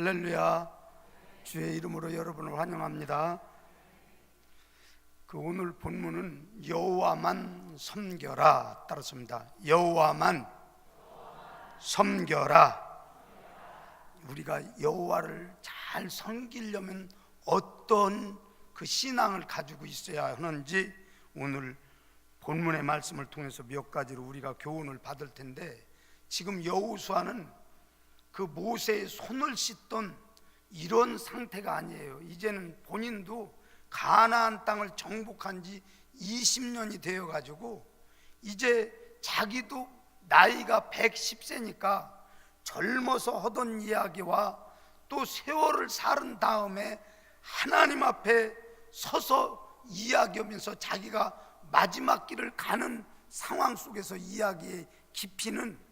할렐루야. 주의 이름으로 여러분을 환영합니다. 오늘 본문은 여호와만 섬겨라 따랐습니다. 여호와만 섬겨라. 우리가 여호와를 잘 섬기려면 어떤 그 신앙을 가지고 있어야 하는지 오늘 본문의 말씀을 통해서 몇 가지로 우리가 교훈을 받을 텐데, 지금 여호수아는 그 모세의 손을 씻던 이런 상태가 아니에요. 이제는 본인도 가나안 땅을 정복한 지 20년이 되어 가지고 이제 자기도 나이가 110세니까 젊어서 하던 이야기와 또 세월을 살은 다음에 하나님 앞에 서서 이야기하면서 자기가 마지막 길을 가는 상황 속에서 이야기의 깊이는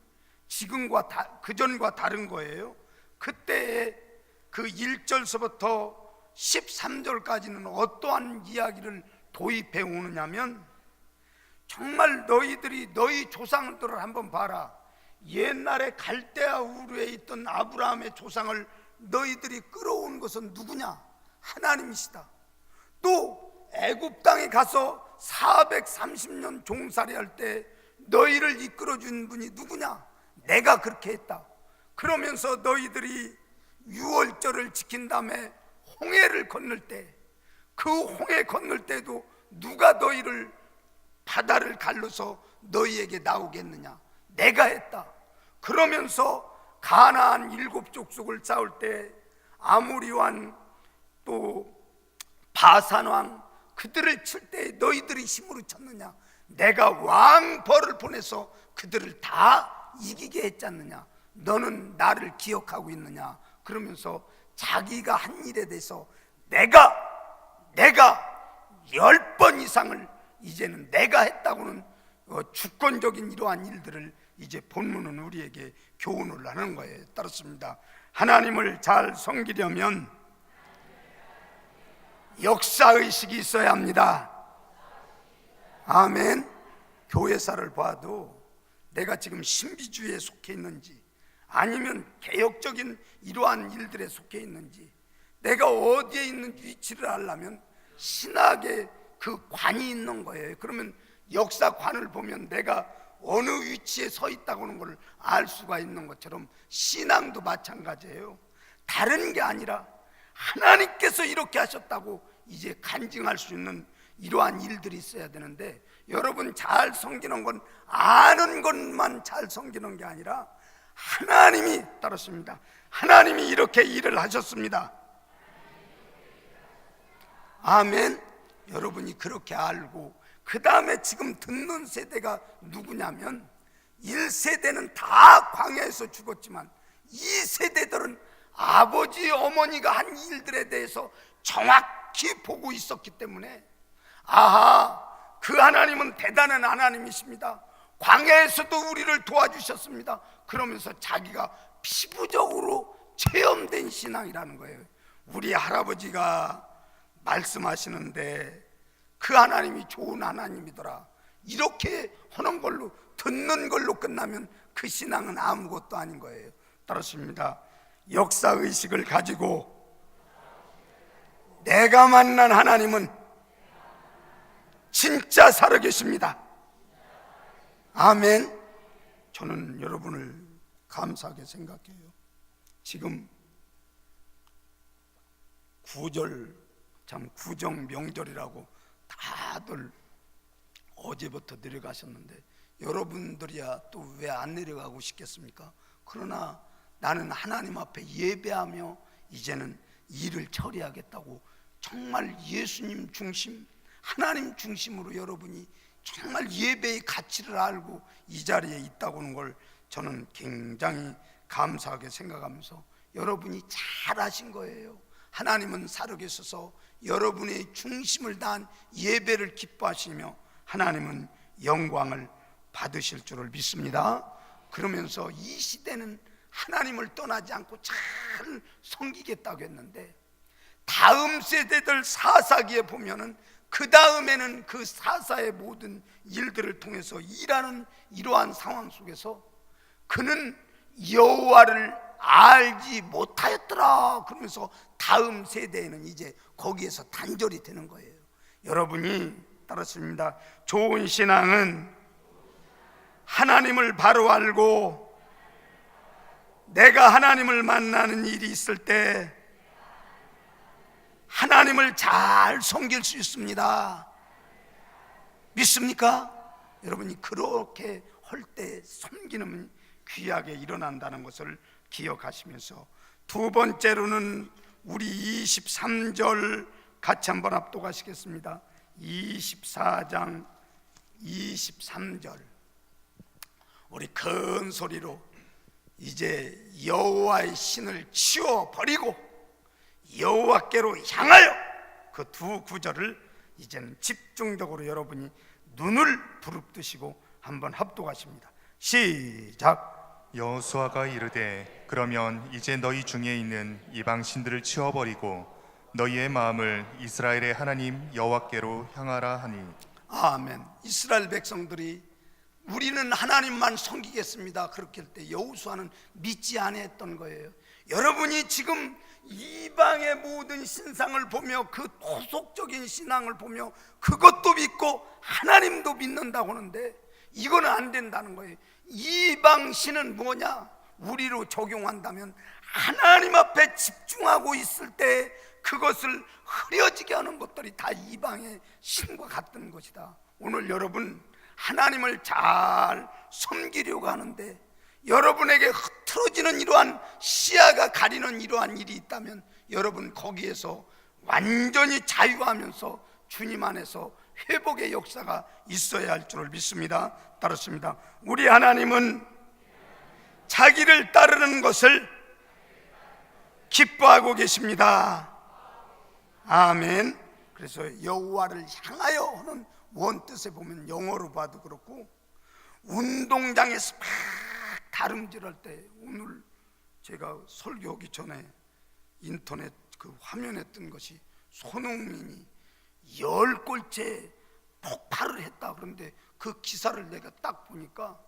지금과 그전과 다른 거예요. 그때의 그 1절서부터 13절까지는 어떠한 이야기를 도입해 오느냐면, 정말 너희들이 너희 조상들을 한번 봐라. 옛날에 갈대아 우르에 있던 아브라함의 조상을 너희들이 끌어온 것은 누구냐? 하나님이시다. 또 애굽 땅에 가서 430년 종살이 할 때 너희를 이끌어준 분이 누구냐? 내가 그렇게 했다. 그러면서 너희들이 유월절을 지킨 다음에 홍해를 건널 때, 그 홍해 건널 때도 누가 너희를 바다를 갈라서 너희에게 나오겠느냐? 내가 했다. 그러면서 가나안 7족속을 싸울 때 아모리 왕 또 바산 왕 그들을 칠 때 너희들이 힘으로 쳤느냐? 내가 왕벌을 보내서 그들을 다 이기게 했지 않느냐? 너는 나를 기억하고 있느냐? 그러면서 자기가 한 일에 대해서 내가 10번 이상을 이제는 내가 했다고는 주권적인 이러한 일들을 이제 본문은 우리에게 교훈을 하는 거예요. 따랐습니다. 하나님을 잘 섬기려면 역사의식이 있어야 합니다. 아멘. 교회사를 봐도 내가 지금 신비주의에 속해 있는지 아니면 개혁적인 이러한 일들에 속해 있는지, 내가 어디에 있는 위치를 알려면 신학의 그 관이 있는 거예요. 그러면 역사관을 보면 내가 어느 위치에 서 있다고 하는 걸 알 수가 있는 것처럼 신앙도 마찬가지예요. 다른 게 아니라 하나님께서 이렇게 하셨다고 이제 간증할 수 있는 이러한 일들이 있어야 되는데, 여러분 잘 섬기는 건 아는 것만 잘 섬기는 게 아니라 하나님이 따랐습니다. 하나님이 이렇게 일을 하셨습니다. 아멘. 여러분이 그렇게 알고 그 다음에 지금 듣는 세대가 누구냐면, 1세대는 다 광야에서 죽었지만 2세대들은 아버지 어머니가 한 일들에 대해서 정확히 보고 있었기 때문에, 아하, 그 하나님은 대단한 하나님이십니다. 광야에서도 우리를 도와주셨습니다. 그러면서 자기가 피부적으로 체험된 신앙이라는 거예요. 우리 할아버지가 말씀하시는데 그 하나님이 좋은 하나님이더라, 이렇게 하는 걸로, 듣는 걸로 끝나면 그 신앙은 아무것도 아닌 거예요. 따랐습니다. 역사의식을 가지고 내가 만난 하나님은 진짜 살아계십니다. 아멘. 저는 여러분을 감사하게 생각해요. 지금 구절, 참 구정 명절이라고 다들 어제부터 내려가셨는데, 여러분들이야 또 왜 안 내려가고 싶겠습니까? 그러나 나는 하나님 앞에 예배하며 이제는 일을 처리하겠다고, 정말 예수님 중심, 하나님 중심으로 여러분이 정말 예배의 가치를 알고 이 자리에 있다고 하는 걸 저는 굉장히 감사하게 생각하면서, 여러분이 잘하신 거예요. 하나님은 살아계셔서 여러분의 중심을 다한 예배를 기뻐하시며 하나님은 영광을 받으실 줄을 믿습니다. 그러면서 이 시대는 하나님을 떠나지 않고 잘 섬기겠다고 했는데, 다음 세대들 사사기에 보면은 그 다음에는 그 사사의 모든 일들을 통해서 일하는 이러한 상황 속에서 그는 여호와를 알지 못하였더라 그러면서 다음 세대에는 이제 거기에서 단절이 되는 거예요. 여러분이 따랐습니다. 좋은 신앙은 하나님을 바로 알고 내가 하나님을 만나는 일이 있을 때 하나님을 잘 섬길 수 있습니다. 믿습니까? 여러분이 그렇게 할 때 섬기는 귀하게 일어난다는 것을 기억하시면서, 두 번째로는 우리 23절 같이 한번 합독하시겠습니다. 24장 23절 우리 큰 소리로 이제 여호와의 신을 치워버리고 여호와께로 향하여, 그 두 구절을 이제는 집중적으로 여러분이 눈을 부릅뜨시고 한번 합독하십니다. 시작. 여호수아가 이르되 그러면 이제 너희 중에 있는 이방 신들을 치워버리고 너희의 마음을 이스라엘의 하나님 여호와께로 향하라 하니. 아멘. 이스라엘 백성들이 우리는 하나님만 섬기겠습니다 그렇게 할 때 여호수아는 믿지 않았던 거예요. 여러분이 지금 이방의 모든 신상을 보며 그 토속적인 신앙을 보며 그것도 믿고 하나님도 믿는다고 하는데 이거는 안 된다는 거예요. 이방 신은 뭐냐? 우리로 적용한다면 하나님 앞에 집중하고 있을 때 그것을 흐려지게 하는 것들이 다 이방의 신과 같은 것이다. 오늘 여러분 하나님을 잘 섬기려고 하는데 여러분에게 흐트러지는 이러한 시야가 가리는 이러한 일이 있다면 여러분 거기에서 완전히 자유하면서 주님 안에서 회복의 역사가 있어야 할 줄을 믿습니다. 따랐습니다. 우리 하나님은 자기를 따르는 것을 기뻐하고 계십니다. 아멘. 그래서 여호와를 향하여 하는 원뜻에 보면 영어로 봐도 그렇고, 운동장에서 막 다름질할 때, 오늘 제가 설교하기 전에 인터넷 그 화면에 뜬 것이 손흥민이 10골째 폭발을 했다. 그런데 그 기사를 내가 딱 보니까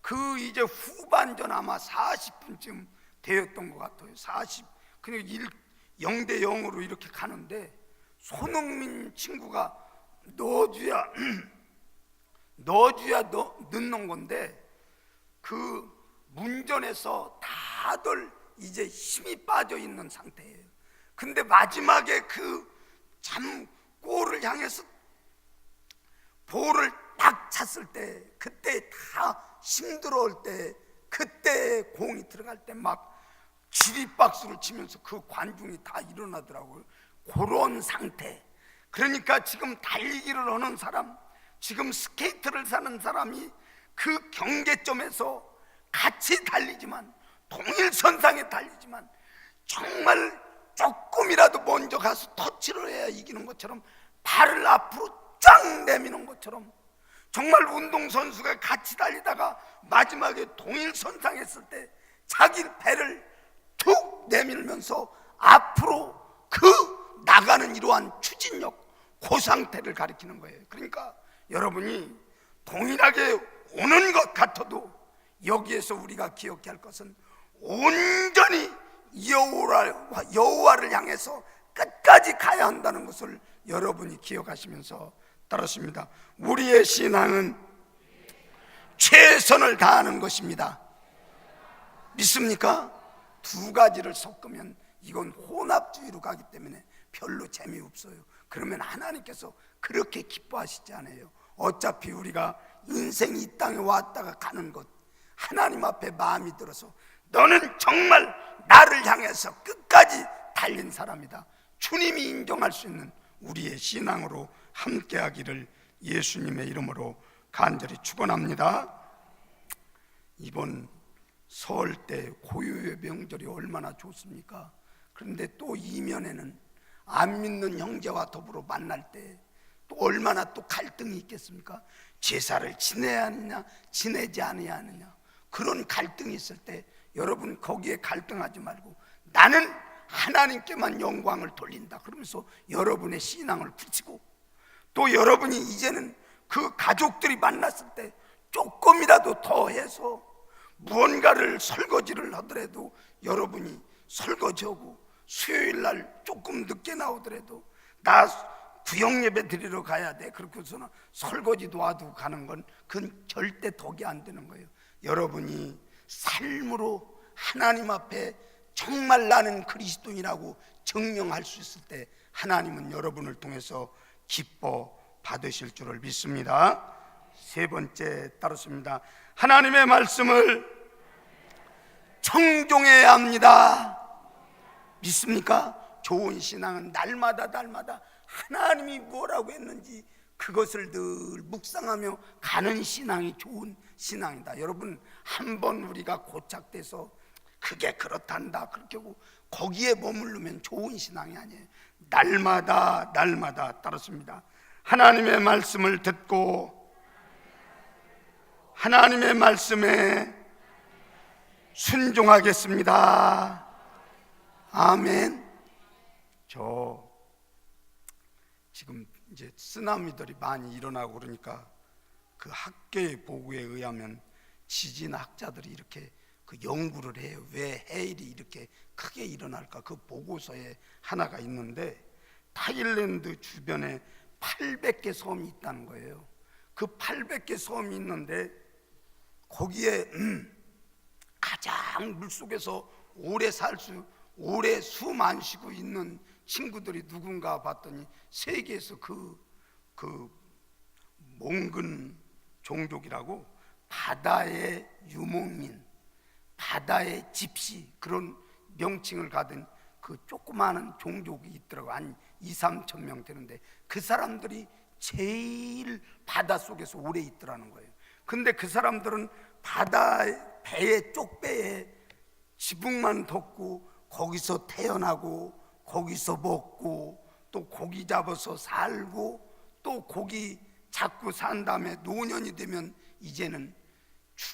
그 이제 후반전 아마 40분쯤 되었던 것 같아요. 40, 그냥 0대 0으로 이렇게 가는데 손흥민 친구가 넣어줘야 넣는 건데 그 문전에서 다들 이제 힘이 빠져 있는 상태예요. 근데 마지막에 그 참 골을 향해서 볼을 딱 찼을 때, 그때 다 힘들어올 때, 그때 공이 들어갈 때 막 지리박수를 치면서 그 관중이 다 일어나더라고요. 그런 상태. 그러니까 지금 달리기를 하는 사람, 지금 스케이트를 사는 사람이 그 경계점에서 같이 달리지만, 동일선상에 달리지만 정말 조금이라도 먼저 가서 터치를 해야 이기는 것처럼, 발을 앞으로 쫙 내미는 것처럼, 정말 운동선수가 같이 달리다가 마지막에 동일선상에 있을 때 자기 배를 툭 내밀면서 앞으로 그 나가는 이러한 추진력, 그 상태를 가리키는 거예요. 그러니까 여러분이 동일하게 오는 것 같아도 여기에서 우리가 기억해야 할 것은 온전히 여호와를 향해서 끝까지 가야 한다는 것을 여러분이 기억하시면서 따랐습니다. 우리의 신앙은 최선을 다하는 것입니다. 믿습니까? 두 가지를 섞으면 이건 혼합주의로 가기 때문에 별로 재미없어요. 그러면 하나님께서 그렇게 기뻐하시지 않아요. 어차피 우리가 인생이 이 땅에 왔다가 가는 것, 하나님 앞에 마음이 들어서 너는 정말 나를 향해서 끝까지 달린 사람이다, 주님이 인정할 수 있는 우리의 신앙으로 함께하기를 예수님의 이름으로 간절히 축원합니다. 이번 설 때 고유의 명절이 얼마나 좋습니까? 그런데 또 이면에는 안 믿는 형제와 더불어 만날 때 또 얼마나 또 갈등이 있겠습니까? 제사를 지내야 하느냐 지내지 않아야 하느냐, 그런 갈등이 있을 때 여러분 거기에 갈등하지 말고 나는 하나님께만 영광을 돌린다 그러면서 여러분의 신앙을 붙이고, 또 여러분이 이제는 그 가족들이 만났을 때 조금이라도 더 해서 무언가를 설거지를 하더라도 여러분이 설거지하고 수요일 날 조금 늦게 나오더라도 나 구역 예배 드리러 가야 돼, 그렇고서는 설거지 도와두고 가는 건 그건 절대 덕이 안 되는 거예요. 여러분이 삶으로 하나님 앞에 정말 나는 그리스도인이라고 증명할 수 있을 때 하나님은 여러분을 통해서 기뻐 받으실 줄을 믿습니다. 세 번째 따르습니다. 하나님의 말씀을 청종해야 합니다. 믿습니까? 좋은 신앙은 날마다 하나님이 뭐라고 했는지 그것을 늘 묵상하며 가는 신앙이 좋은 신앙이다. 여러분, 한번 우리가 고착돼서 그게 그렇단다 그렇게 하고 거기에 머무르면 좋은 신앙이 아니에요. 날마다 따르습니다. 하나님의 말씀을 듣고 하나님의 말씀에 순종하겠습니다. 아멘. 저 지금 이제 쓰나미들이 많이 일어나고 그러니까 그 학계의 보고에 의하면 지진학자들이 이렇게 그 연구를 해요. 왜 해일이 이렇게 크게 일어날까? 그 보고서에 하나가 있는데 타일랜드 주변에 800개 섬이 있다는 거예요. 그 800개 섬이 있는데 거기에 가장 물속에서 오래 숨 안 쉬고 있는 친구들이 누군가 봤더니 세계에서 그 몽근 종족이라고 바다의 유목민, 바다의 집시 그런 명칭을 가진 그 조그마한 종족이 있더라고. 한 2-3천 명 되는데 그 사람들이 제일 바닷속에서 오래 있더라는 거예요. 근데 그 사람들은 배에 쪽배에 지붕만 덮고 거기서 태어나고 거기서 먹고 또 고기 잡아서 살고 또 고기 잡고 산 다음에 노년이 되면 이제는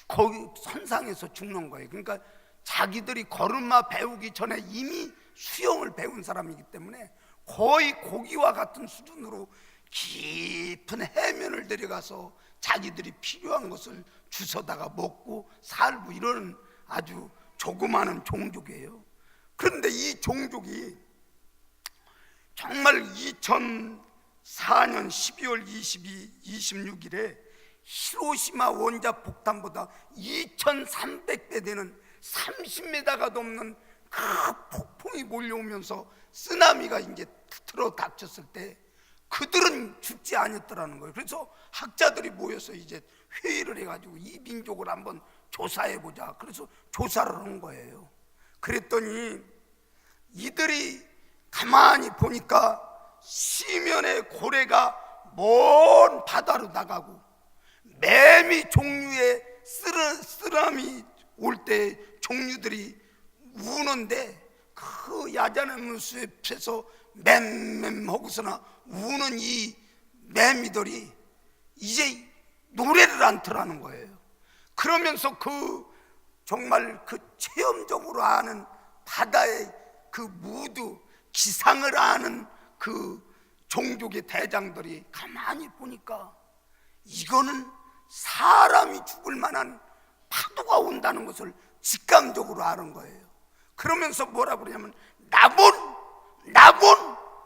거기 선상에서 죽는 거예요. 그러니까 자기들이 걸음마 배우기 전에 이미 수영을 배운 사람이기 때문에 거의 고기와 같은 수준으로 깊은 해면을 데려가서 자기들이 필요한 것을 주워다가 먹고 살고 이런 아주 조그마한 종족이에요. 그런데 이 종족이 정말 2004년 12월 26일에 히로시마 원자 폭탄보다 2300배 되는 30m가 넘는 그 폭풍이 몰려오면서 쓰나미가 이제 틀어 닥쳤을 때 그들은 죽지 않았더라는 거예요. 그래서 학자들이 모여서 이제 회의를 해가지고 이 민족을 한번 조사해보자. 그래서 조사를 한 거예요. 그랬더니 이들이 가만히 보니까 시면의 고래가 먼 바다로 나가고 매미 종류의 쓰라미 올 때 종류들이 우는데 그 야자나무 숲에서 맴맴하고서나 우는 이 매미들이 이제 노래를 않더라는 거예요. 그러면서 정말 체험적으로 아는 바다의 그 무드 기상을 아는 그 종족의 대장들이 가만히 보니까 이거는 사람이 죽을 만한 파도가 온다는 것을 직감적으로 아는 거예요. 그러면서 뭐라 그러냐면 나본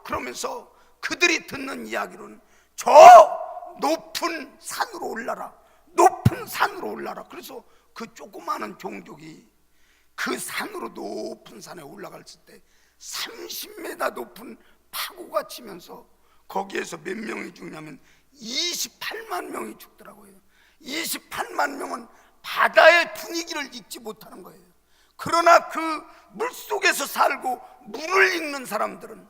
그러면서 그들이 듣는 이야기로는 저 높은 산으로 올라라. 그래서 그 조그마한 종족이 그 산으로 높은 산에 올라갔을 때 30m 높은 파고가 치면서 거기에서 몇 명이 죽냐면 28만 명이 죽더라고요. 28만 명은 바다의 분위기를 잊지 못하는 거예요. 그러나 그 물속에서 살고 물을 읽는 사람들은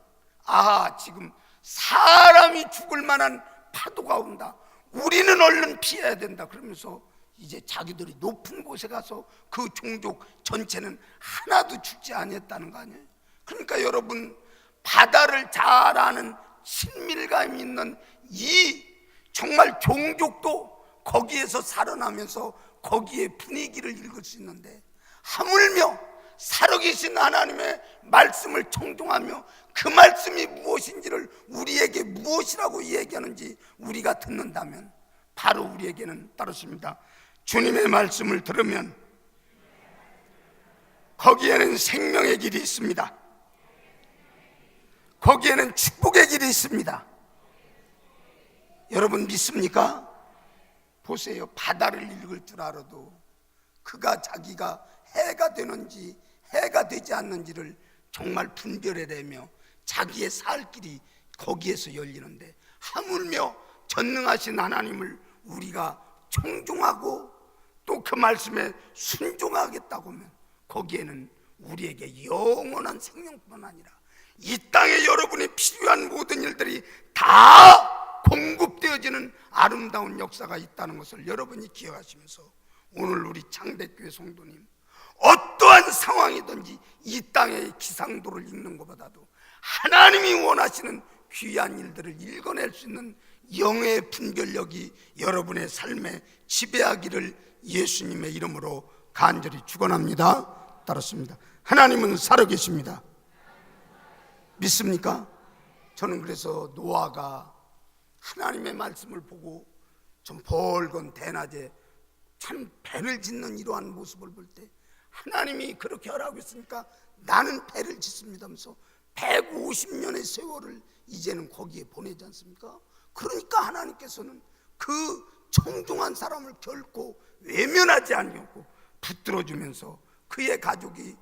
지금 사람이 죽을 만한 파도가 온다. 우리는 얼른 피해야 된다. 그러면서 이제 자기들이 높은 곳에 가서 그 종족 전체는 하나도 죽지 않았다는 거 아니에요. 그러니까 여러분, 바다를 잘 아는 친밀감 있는 이 정말 종족도 거기에서 살아나면서 거기에 분위기를 읽을 수 있는데 하물며 살아계신 하나님의 말씀을 청종하며 그 말씀이 무엇인지를 우리에게 무엇이라고 얘기하는지 우리가 듣는다면 바로 우리에게는 따르십니다. 주님의 말씀을 들으면 거기에는 생명의 길이 있습니다. 거기에는 축복의 길이 있습니다. 여러분 믿습니까? 보세요. 바다를 읽을 줄 알아도 그가 자기가 해가 되는지 해가 되지 않는지를 정말 분별해내며 자기의 살 길이 거기에서 열리는데, 하물며 전능하신 하나님을 우리가 청종하고 또 그 말씀에 순종하겠다고 하면 거기에는 우리에게 영원한 생명뿐 아니라 이 땅에 여러분이 필요한 모든 일들이 다 공급되어지는 아름다운 역사가 있다는 것을 여러분이 기억하시면서, 오늘 우리 창대교회 성도님, 어떠한 상황이든지 이 땅의 기상도를 읽는 것보다도 하나님이 원하시는 귀한 일들을 읽어낼 수 있는 영의 분별력이 여러분의 삶에 지배하기를 예수님의 이름으로 간절히 축원합니다. 따랐습니다. 하나님은 살아계십니다. 믿습니까? 저는 그래서 노아가 하나님의 말씀을 보고 좀 벌건 대낮에 참 배를 짓는 이러한 모습을 볼 때, 하나님이 그렇게 하라고 했으니까 나는 배를 짓습니다 하면서 150년의 세월을 이제는 거기에 보내지 않습니까? 그러니까 하나님께서는 그 청중한 사람을 결코 외면하지 않고 붙들어주면서 그의 가족이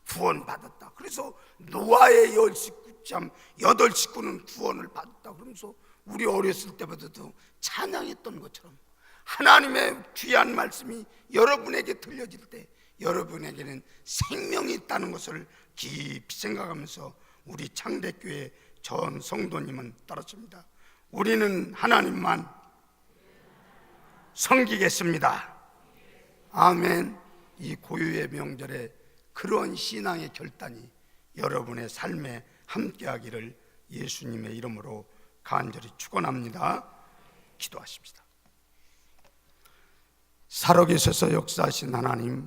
구원받았다. 그래서 노아의 8식구는 구원을 받았다. 그러면서 우리 어렸을 때부터도 찬양했던 것처럼 하나님의 귀한 말씀이 여러분에게 들려질 때 여러분에게는 생명이 있다는 것을 깊이 생각하면서 우리 창대교회 전 성도님은 따랐습니다. 우리는 하나님만 섬기겠습니다. 아멘. 이 고유의 명절에 그런 신앙의 결단이 여러분의 삶에 함께하기를 예수님의 이름으로 간절히 축원합니다. 기도하십시다. 살아계셔서 역사하신 하나님,